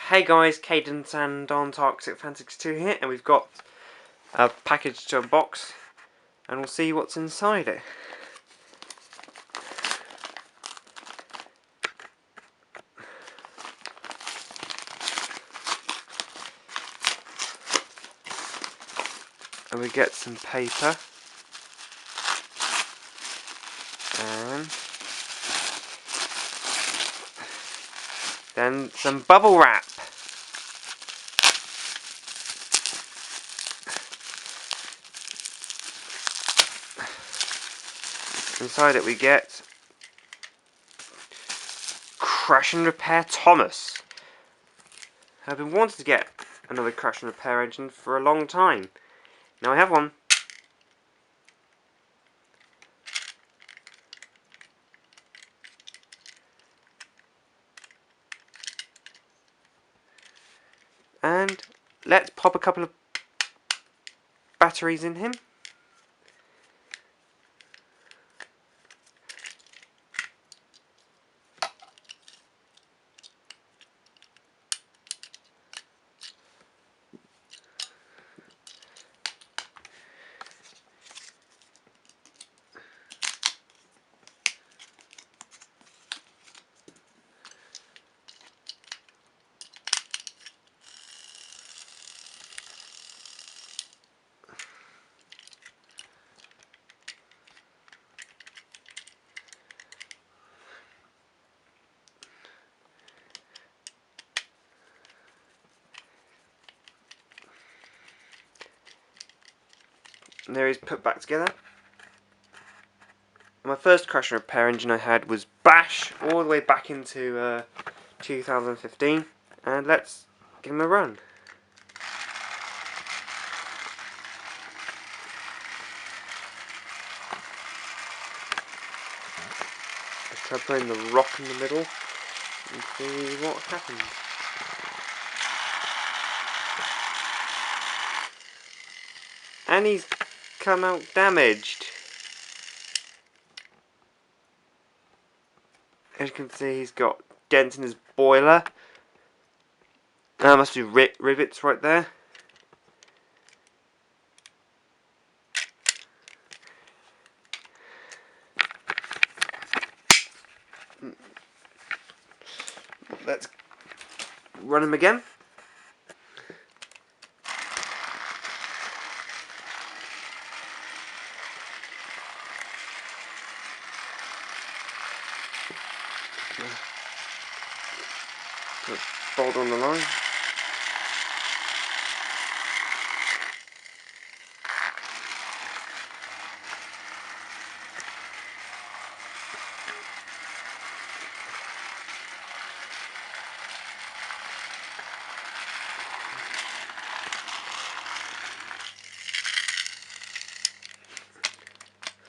Hey guys, Cadence and Don Toxic Fanatics 2 here, and we've got a package to unbox, and we'll see what's inside it. And we get some paper, and then some bubble wrap. Inside it we get Crash and Repair Thomas. I've been wanting to get another Crash and Repair engine for a long time. Now I have one. And let's pop a couple of batteries in him. And there he's put back together. My first Crash and Repair engine I had was Bash, all the way back into 2015, and let's give him a run. Let's try putting the rock in the middle and see what happens. And he's come out damaged. As you can see, he's got dents in his boiler. There must be rivets right there. Let's run him again. Put a bolt on the line.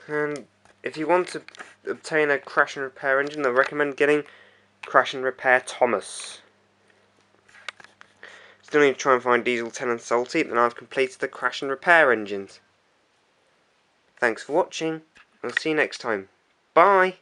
And if you want to obtain a Crash and Repair engine, I recommend getting Crash and Repair Thomas. Still need to try and find Diesel 10 and Salty, then I've completed the Crash and Repair engines. Thanks for watching. I'll see you next time. Bye!